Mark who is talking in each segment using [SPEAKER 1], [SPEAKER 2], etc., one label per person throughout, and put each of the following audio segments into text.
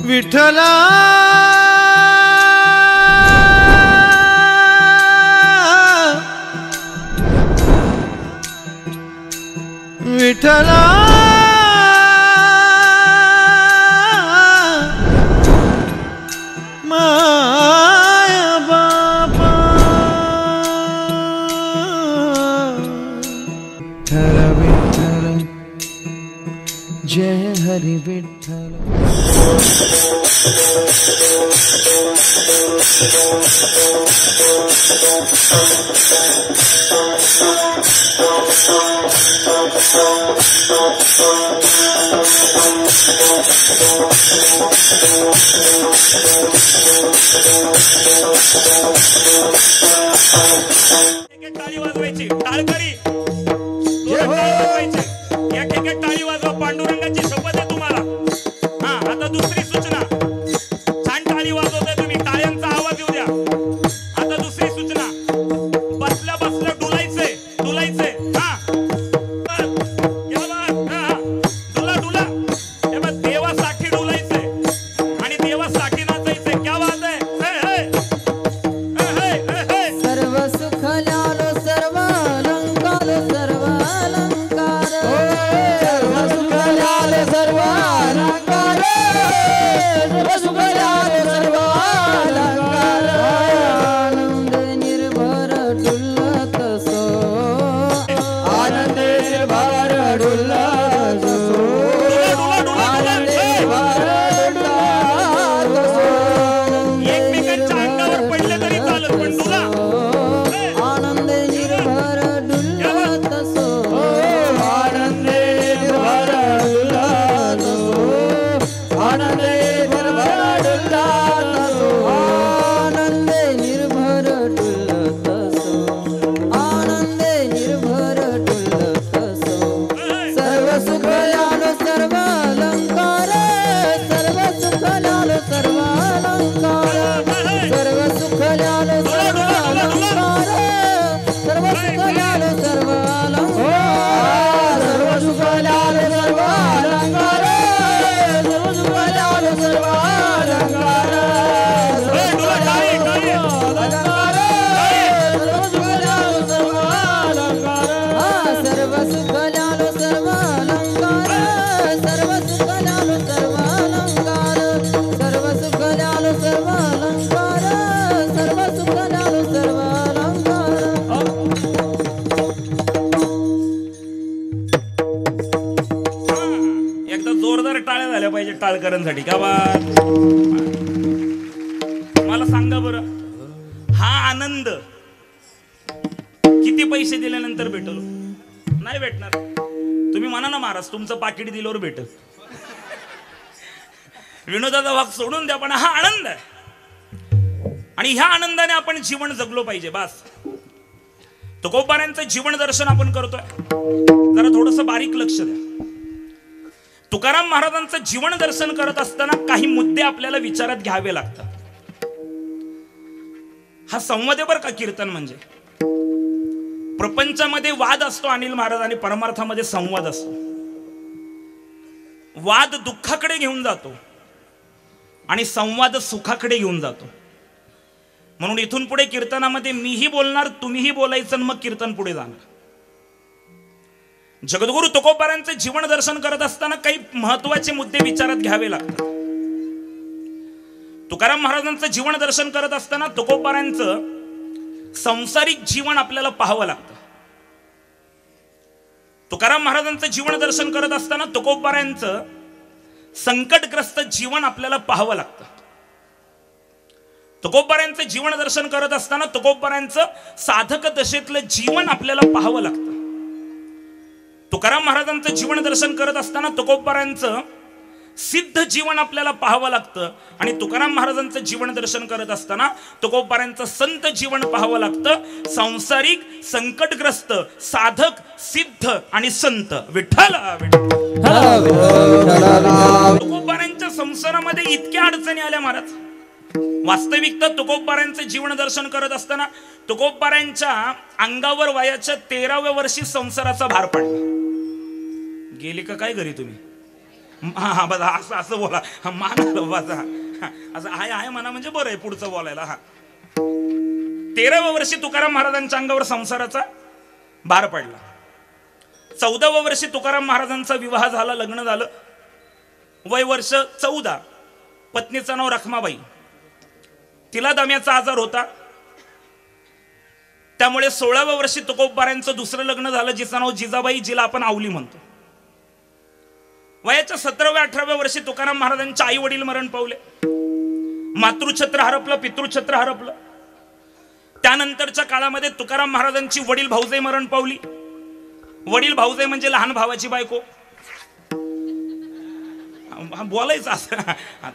[SPEAKER 1] विठ्ठला विठ्ठला माया बापा विठ्ठल विठ्ठल जय हरि विठ्ठल।
[SPEAKER 2] टाळी वाजवायची, टाळकरी वाजवायची, एक टाळी वाजवा, पांडुरंगाची शपथ आहे तुम्हाला। हा, आता दुसरी सूचना, छान टाळी वाजवताय तुम्ही, टाळ्यांचा आवाज येऊ द्या। आता दुसरी सूचना, बसल्या बसल्या डुलायचंय, डुलायचंय। हा, डुला डुला, देवासाठी डुलायचंय आणि देवासाठी नाचायचंय। क्या बात आहे।
[SPEAKER 3] सर्व सुख लालो सर्व अलंकार सर्व अलंकार सर्व सुख लालो सर्व अलंकार सर्व सुख लालो सर्व अलंकार आनंद निर्भर डुलत सो आनंद निर्भर डुलत सो आनंद निर्भर डुलत सो
[SPEAKER 2] एकमेकांच्या अंगावर पडले तरी चालत, पण तुला
[SPEAKER 3] आनंद निर्भर डुलत सो आनंद निर्भर डुलत सो आनंद निर्भर डुलत सो आनंद निर्भर डुलत सो आनंद निर्भर डुलत सो सर्व सुख लालो सर्व अलंकार सर्व सुख लालो सर्व अलंकार सर्व सुख लालो सर्व अलंकार सर्व सुख लालो सर्व अलंकार सर्व सुख लालो सर्व अलंकार सर्व सुख लालो सर्व अलंकार सर्व सुख लालो सर्व अलंकार सर्व सुख लालो सर्व अलंकार सर्व सुख लालो सर्व अलंकार सर्व सुख लालो सर्व अलंकार।
[SPEAKER 2] एकदा जोरदार टाळ्या झाल्या पाहिजे टाळकरांसाठी। का बात। मला सांगा बरं, हा आनंद किती पैसे दिल्यानंतर भेटलो? नाही भेटणार। तुम्ही म्हणा ना महाराज, तुमचं पाकिट दिल्यावर भेटल। विनोदाचा भाग सोडून द्या, पण हा आनंद आहे आणि ह्या आनंदाने आपण जीवन जगलो पाहिजे। बस, तुकोबारांचं जीवन दर्शन आपण करतोय, जरा थोडस बारीक लक्ष द्या। तुकाराम महाराजांचं जीवन दर्शन करत असताना काही मुद्दे आपल्याला विचारात घ्यावे लागतात। हा संवाद आहे बरं का कीर्तन म्हणजे। प्रपंचामध्ये वाद असतो अनिल महाराज, आणि परमार्थामध्ये संवाद असतो। वाद दुःखाकडे घेऊन जातो आणि संवाद सुखाकडे घेऊन जातो। म्हणून इथून पुढे कीर्तनामध्ये मीही बोलणार, तुम्हीही बोलायचं, मग कीर्तन पुढे जाणार। जगद्गुरु तुकोबारांचे जीवन दर्शन करत असताना काही महत्वाचे मुद्दे विचारात घ्यावे लागतात। तुकाराम महाराजांचं जीवन दर्शन करत असताना तुकोबारांचं संसारिक जीवन आपल्याला पाहावं लागतं। तुकाराम महाराजांचं जीवन दर्शन करत असताना तुकोबारांचं संकटग्रस्त जीवन आपल्याला पाहावं लागतं। तुकोबारांचं जीवन दर्शन करत असताना तुकोबारांचं साधक दशेतलं जीवन आपल्याला पाहावं लागतं। तुकाराम महाराजांचं जीवन दर्शन करत असताना तुकोबारांचं सिद्ध जीवन आपल्याला पाहावं लागतं, आणि तुकाराम महाराजांचं जीवन दर्शन करत असताना तुकोबारांचं संत जीवन पाहावं लागतं। सांसारिक, संकटग्रस्त, साधक, सिद्ध आणि संत। विठ्ठल तुकोबारांच्या संसारामध्ये इतक्या अडचणी आल्या महाराज। वास्तविकता तुकोबारांचे जीवन दर्शन करत असताना तुकोबारांच्या अंगावर वयाच्या 13व्या वर्षी संसाराचा भार पडला। गेले का काय घरी तुम्ही? हा बघा असं असं बोला मान बसा असं आहे म्हणा म्हणजे बरं आहे पुढचं बोलायला. हा 13व्या वर्षी तुकाराम महाराजांच्या अंगावर संसाराचा भार पडला. 14व्या वर्षी तुकाराम महाराजांचा विवाह झाला, लग्न झालं. वय वर्ष 14. पत्नीचं नाव रखमाबाई. तिला दम्याचा आजार होता. त्यामुळे 16व्या वर्षी तुकोबारायांचं दुसरं लग्न झालं, जिचं नाव जिजाबाई, जिला आपण आवली म्हणतो. वयाच्या 17व्या 18व्या वर्षी तुकाराम महाराजांचे आई वडील मरण पावले. मातृछत्र हरपलं, पितृछत्र हरपलं. त्यानंतरच्या काळामध्ये तुकाराम महाराजांची वडील भाऊजाई मरण पावली. वडील भाऊजाई म्हणजे लहान भावाची बायको. बोलायचं असं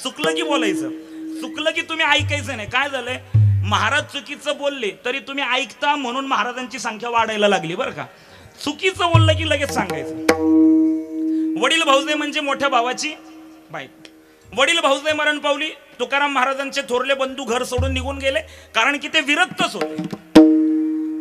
[SPEAKER 2] चुकलं की बोलायचं, चुकलं की तुम्ही ऐकायचं नाही. काय झालंय, महाराज चुकीचं बोलले तरी तुम्ही ऐकता म्हणून महाराजांची संख्या वाढायला लागली बरं का. चुकीचं बोललं की लगेच सांगायचं. वडील भाऊजाई म्हणजे मोठ्या भावाची बायको. वडील भाऊजाई मरण पावली. तुकाराम महाराजांचे थोरले बंधू घर सोडून निघून गेले, कारण की ते विरक्तच होते.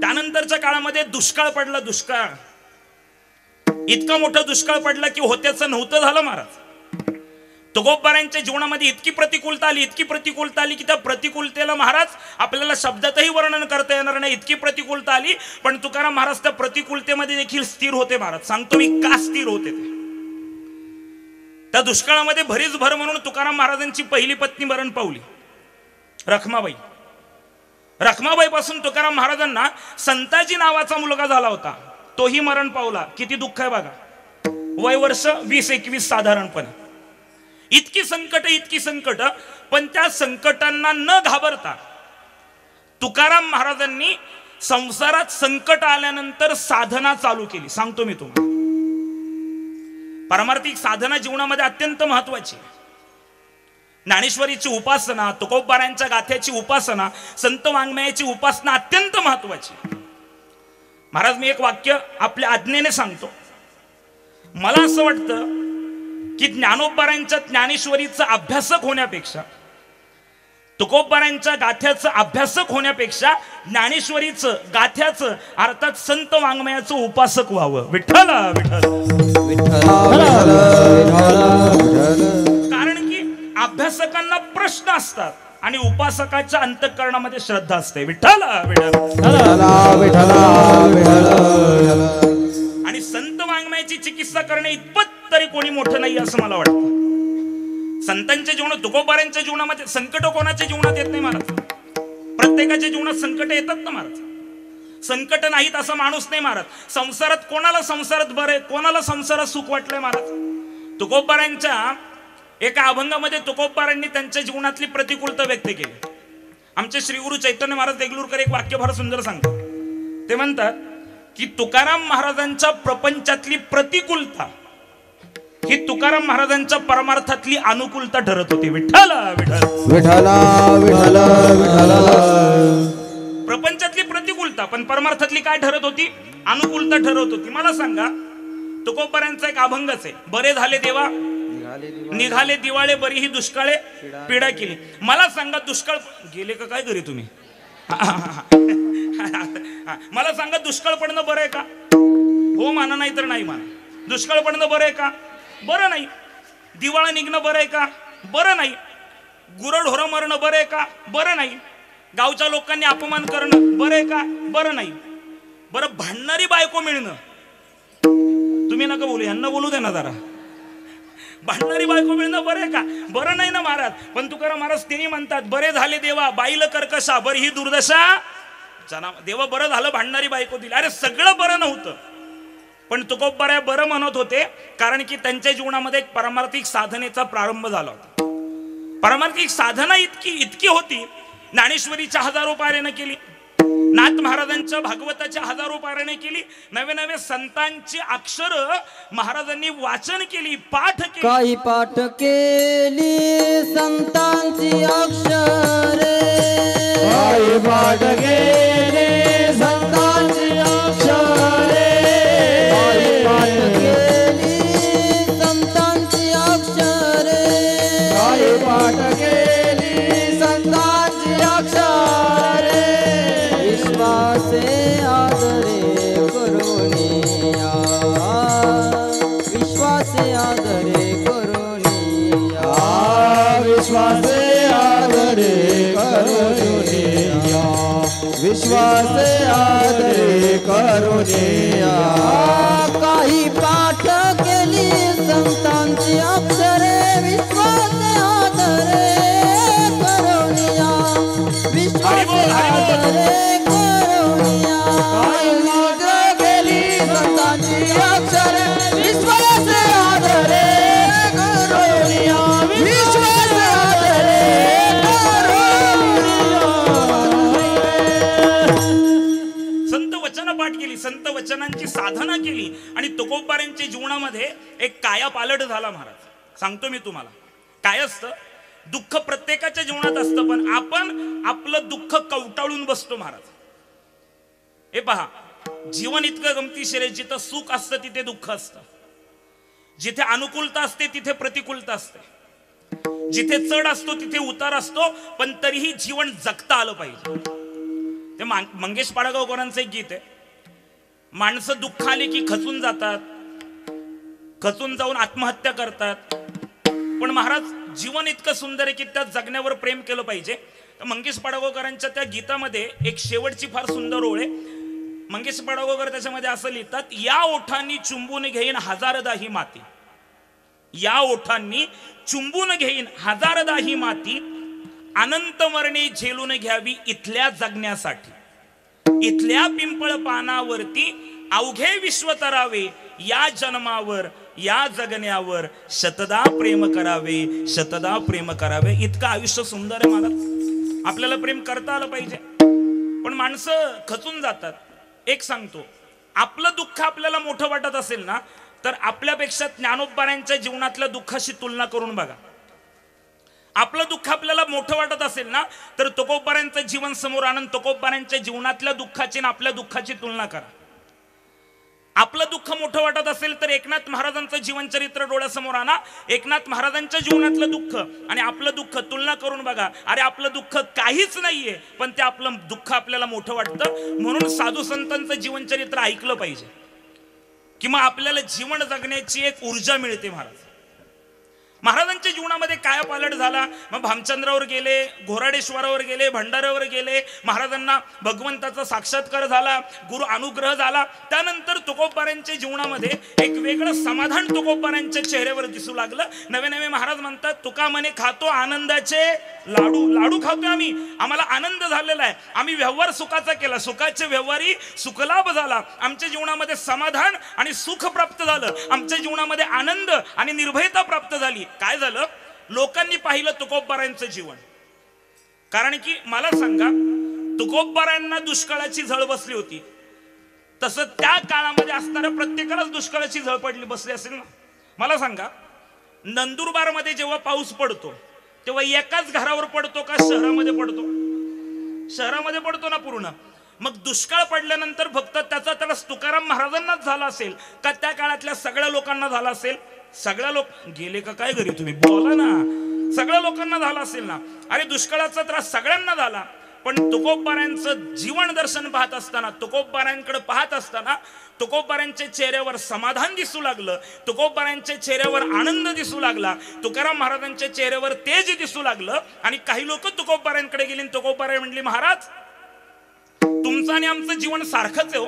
[SPEAKER 2] त्यानंतरच्या काळामध्ये दुष्काळ पडला. दुष्काळ इतका मोठा दुष्काळ पडला की होत्याचं नव्हतं झालं महाराज. तुकोबारायांच्या जीवनामध्ये इतकी प्रतिकूलता आली, इतकी प्रतिकूलता आली की त्या प्रतिकूलतेला महाराज आपल्याला शब्दातही वर्णन करता येणार नाही, इतकी प्रतिकूलता आली. पण तुकाराम महाराज त्या प्रतिकूलतेमध्ये देखील स्थिर होते महाराज. सांगतो मी का स्थिर होते ते. त्या दुष्काळामध्ये भरीच भर म्हणून तुकाराम महाराजांची पहिली पत्नी मरण पावली, रखमाबाई. रखमाबाई पासून तुकाराम महाराजांना संताजी नावाचा मुलगा झाला होता, तोही मरण पावला. किती दुःख आहे बघा. वय वर्ष 20-21 साधारणपणे. इतकी संकट, पण त्या संकटांना न घाबरता तुकाराम महाराजांनी संसारात संकट आल्यानंतर साधना चालू केली. सांगतो मी तुम्हाला, पारमार्थिक साधना जीवनामध्ये अत्यंत महत्वाची. ज्ञानेश्वरीची उपासना, तुकोबारायांच्या गाथ्याची उपासना, संत वाङ्मयाची उपासना अत्यंत महत्वाची. महाराज मी एक वाक्य आपल्या आज्ञेने सांगतो. मला असं वाटतं की ज्ञानोबारायांच्या ज्ञानेश्वरीचा अभ्यासक होण्यापेक्षा, तुकोबारायांच्या गाथ्याचं अभ्यासक होण्यापेक्षा ज्ञानेश्वरीचं गाथ्याचं अर्थात संत वाङ्मयाचं उपासक व्हावं. विठ्ठल विठ्ठल. कारण की अभ्यासकांना प्रश्न असतात आणि उपासकाच्या अंतःकरणामध्ये श्रद्धा असते. विठ्ठल आणि संत वाङ्मयाची चिकित्सा करणे इतपत तरी कोणी मोठं नाही असं मला वाटतं. संतांच्या जीवनात, तुकोबारायांच्या जीवनामध्ये संकट कोणाच्या जीवनात येत नाही महाराज. प्रत्येकाच्या जीवनात संकट येतात ना महाराज. संकट नाहीत असा माणूस नाही महाराज. संसारात कोणाला संसारात बरं आहे, कोणाला संसारात सुख वाटलंय महाराज. तुकोबारायांच्या एका अभंगामध्ये तुकोबारायांनी त्यांच्या जीवनातली प्रतिकूलता व्यक्त केली. आमचे श्री गुरु चैतन्य महाराज देगलूरकर एक वाक्य फार सुंदर सांगतात. ते म्हणतात की तुकाराम महाराजांच्या प्रपंचातली प्रतिकूलता ही तुकाराम महाराजांच्या परमार्थातली अनुकूलता ठरत होती. विठ्ठल विठ्ठल. प्रपंचातली प्रतिकूलता पण परमार्थातली काय ठरत होती, अनुकूलता ठरत होती. मला सांगा, तुकोबारायांचा एक अभंगच आहे, बरे झाले देवा निघाले दिवाळे, बरी ही दुष्काळे पीडा केली. मला सांगा, दुष्काळ गेले का काय घरी तुम्ही? मला सांगा, दुष्काळ पडणं बरं आहे का? हो माना, नाही तर नाही माना. दुष्काळ पडणं बरं आहे का? बरं नाही. दिवाळा निघणं बरं आहे का? बरं नाही. गुरढोरं मरणं बरं आहे का? बरं नाही. गावच्या लोकांनी अपमान करणं बरं आहे का? बरं नाही. बरं, भांडणारी बायको मिळणं, तुम्ही नका बोलू, यांना बोलू दे ना जरा. भांडणारी बायको मिळणं बरं आहे का? बरं नाही ना महाराज. पण तुकाराम महाराज तेही म्हणतात, बरे झाले देवा बाईल कर्कशा, बरी ही दुर्दशा जना. देवा बरं झालं भांडणारी बायको दिली. अरे सगळं बरं नव्हतं, पण तुकोबाराय बरं म्हणत होते, कारण की त्यांच्या जीवनामध्ये एक पारमार्थिक साधनेचा प्रारंभ झाला होता. पारमार्थिक साधना इतकी होती, ज्ञानेश्वरीच्या हजारो पारायण केली, नाथ महाराजांच्या भागवताच्या हजारो पारायण केली, नवे नवे संतांची अक्षर महाराजांनी वाचन केली, पाठ केली.
[SPEAKER 3] काही पाठ केली संतांची अक्षरे, काही पाठ केली संतांची अक्षरे, काही पाठ केली संतांची अक्षरे, काही पाठ केली संतांची अक्षरे. विश्वासे आदरे करुणिया, विश्वासे आदरे करुणिया. विश्वास आदरे करुणिया काही पाठ केली संतांची अक्षरे विश्वास आदरे करुणिया विश्वास आदरे करुणिया काही पाठ केली संतांची अक्षरे विश्वास आदरे करुणिया विश्वास आदरे
[SPEAKER 2] संत वचन पाठ केली, संत वचनांची साधना केली आणि तुकोबारांच्या जीवनामध्ये एक कायापालट झाला महाराज. सांगतो मी तुम्हाला काय असतं. दुःख प्रत्येकाच्या जीवनात असतं, पण आपण आपलं दुःख कवटाळून बसतो महाराज. हे पहा, जीवन इतकं गमतीशीर आहे. जिथं सुख असतं तिथे दुःख असतं, जिथे अनुकूलता असते तिथे प्रतिकूलता असते, जिथे चढ असतो तिथे उतार असतो, पण तरीही जीवन जगता आलं पाहिजे. ते मंगेश पाडगावकरांचं एक गीत आहे. माणसं दुःख आले की खचून जातात, खचून जाऊन आत्महत्या करतात, पण महाराज जीवन इतकं सुंदर आहे की त्या जगण्यावर प्रेम केलं पाहिजे. मंगेश पाडगावकरांच्या त्या गीतामध्ये एक शेवटची फार सुंदर ओळ आहे. मंगेश पाडगावकर त्याच्यामध्ये असं लिहितात, या ओठांनी चुंबून घेईन हजारदा ही माती, या ओठांनी चुंबून घेईन हजारदा ही माती, अनंत मरणे झेलून घ्यावी इथल्या जगण्यासाठी, इथल्या पिंपळ पानावरती अवघे विश्व तरावे, या जन्मावर या जगण्यावर शतदा प्रेम करावे, शतदा प्रेम करावे. इतकं आयुष्य सुंदर आहे मला. आपल्याला प्रेम करता आलं पाहिजे, पण माणसं खचून जातात. एक सांगतो, आपलं दुःख आपल्याला मोठं वाटत असेल ना, तर आपल्यापेक्षा ज्ञानोबारांच्या जीवनातल्या दुःखाशी तुलना करून बघा. आपलं दुःख आपल्याला मोठं वाटत असेल ना, तर तुकोबारांचं जीवन समोर आणून तुकोबारांच्या जीवनातल्या दुःखाची आणि आपल्या दुःखाची तुलना करा. आपलं दुःख मोठं वाटत असेल तर एकनाथ महाराजांचं जीवनचरित्र डोळ्यासमोर आणा, एकनाथ महाराजांच्या जीवनातलं दुःख आणि आपलं दुःख तुलना करून बघा. अरे आपलं दुःख काहीच नाहीये, पण ते आपलं दुःख आपल्याला मोठं वाटतं. म्हणून साधू संतांचं जीवनचरित्र ऐकलं पाहिजे, की मग आपल्याला जीवन जगण्याची एक ऊर्जा मिळते. महाराजांच्या जीवनामध्ये काय पालट झाला. मग भामचंद्रावर गेले, घोराडेश्वरावर गेले, भंडाऱ्यावर गेले, महाराजांना भगवंताचा साक्षात्कार झाला, गुरु अनुग्रह झाला. त्यानंतर तुकोबारांच्या जीवनामध्ये एक वेगळं समाधान तुकोबारांच्या चेहऱ्यावर दिसू लागलं. नवे नवे महाराज म्हणतात, तुका म्हणे खातो आनंदाचे लाडू, लाडू खातोय आम्ही, आम्हाला आनंद झालेला आहे, आम्ही व्यवहार सुखाचा केला, सुखाचे व्यवहारी सुखलाभ झाला, आमच्या जीवनामध्ये समाधान आणि सुख प्राप्त झालं, आमच्या जीवनामध्ये आनंद आणि निर्भयता प्राप्त झाली. काय झालं, लोकांनी पाहिलं तुकोबारांचं जीवन. कारण की मला सांगा, तुकोबारांना दुष्काळाची झळ बसली होती, तसं त्या काळामध्ये असणाऱ्या प्रत्येकालाच दुष्काळाची झळ पडली बसली असेल ना. मला सांगा, नंदुरबार मध्ये जेव्हा पाऊस पडतो तेव्हा एकाच घरावर पडतो का शहरामध्ये पडतो? शहरामध्ये पडतो ना पूर्ण. मग दुष्काळ पडल्यानंतर फक्त त्याचा तुकाराम महाराजांनाच झाला असेल का त्या काळातल्या सगळ्या लोकांना झाला असेल? सगळ्या लोक गेले का काय घरी, तुम्ही बोला ना. सगळ्या लोकांना झाला असेल ना. अरे दुष्काळाचा त्रास सगळ्यांना झाला, पण तुकोबारांचं जीवन दर्शन पाहत असताना, तुकोबारांकडे पाहत असताना तुकोबारांच्या चेहऱ्यावर समाधान दिसू लागलं, तुकोबारांच्या चेहऱ्यावर आनंद दिसू लागला, तुकाराम महाराजांच्या चेहऱ्यावर तेज दिसू लागलं. आणि काही लोक तुकोबारांकडे गेली, तुकोबाराय म्हणली, महाराज तुमचं आणि आमचं जीवन सारखंच आहे हो.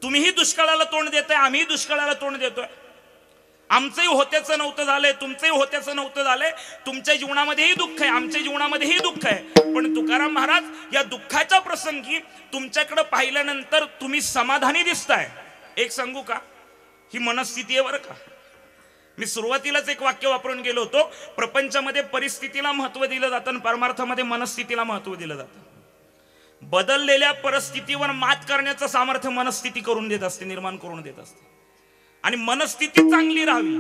[SPEAKER 2] तुम्हीही दुष्काळाला तोंड देताय, आम्हीही दुष्काळाला तोंड देतोय. आमचंही होत्याचं नव्हतं झालंय, तुमचंही होत्याचं नव्हतं झालंय. तुमच्या जीवनामध्येही दुःख आहे, आमच्या जीवनामध्येही दुःख आहे. पण तुकाराम महाराज या दुःखाच्या प्रसंगी तुमच्याकडे पाहिल्यानंतर तुम्ही समाधानी दिसताय. एक सांगू का, ही मनस्थिती आहे बरं का. मी सुरुवातीलाच एक वाक्य वापरून गेलो होतो, प्रपंचामध्ये परिस्थितीला महत्व दिलं जातं आणि परमार्थामध्ये मनस्थितीला महत्व दिलं जातं. बदललेल्या परिस्थितीवर मात करण्याचं सामर्थ्य मनस्थिती करून देत असते, निर्माण करून देत असते. आणि मनस्थिती चांगली राहावी,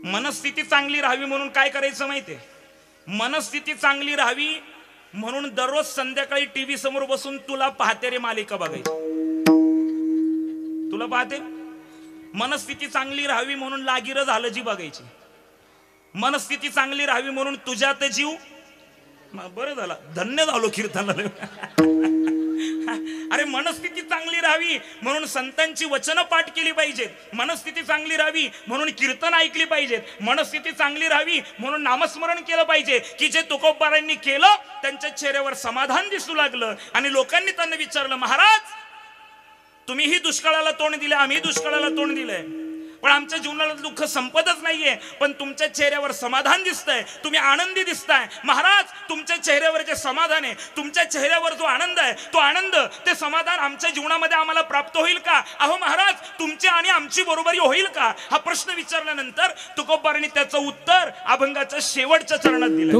[SPEAKER 2] मनस्थिती चांगली राहावी म्हणून काय करायचं माहितीये? मनस्थिती चांगली राहावी म्हणून दररोज संध्याकाळी टीव्ही समोर बसून तुला पाहते रे मालिका बघायची. तुला पाहते. मनस्थिती चांगली राहावी म्हणून लागिरं झालं जी बघायची. मनस्थिती चांगली राहावी म्हणून तुझ्यात जीव, बरं झालं, धन्य झालो कीर्तनाला. अरे मनस्थिती चांगली राहावी म्हणून संतांची वचनं पाठ केली पाहिजेत, मनस्थिती चांगली राहावी म्हणून कीर्तन ऐकली पाहिजेत, मनस्थिती चांगली राहावी म्हणून नामस्मरण केलं पाहिजे की जे तुकोबारांनी केलं त्यांच्या चेहऱ्यावर समाधान दिसू लागलं. आणि लोकांनी त्यांना विचारलं, महाराज तुम्हीही दुष्काळाला तोंड दिले, आम्ही दुष्काळाला तोंड दिलंय, पण आमच्या जीवनाला दुःख संपतच नाहीये, पण तुमच्या चेहऱ्यावर समाधान दिसतंय, तुम्ही आनंदी दिसताय. महाराज तुमच्या चेहऱ्यावर जे समाधान आहे, तुमच्या चेहऱ्यावर जो आनंद आहे, तो आनंद ते समाधान आमच्या जीवनामध्ये आम्हाला प्राप्त होईल का? अहो महाराज तुमची आणि आमची बरोबरी होईल का? हा प्रश्न विचारल्यानंतर तुकोबारांनी त्याचं उत्तर अभंगाच्या शेवटच्या चरणात दिलं.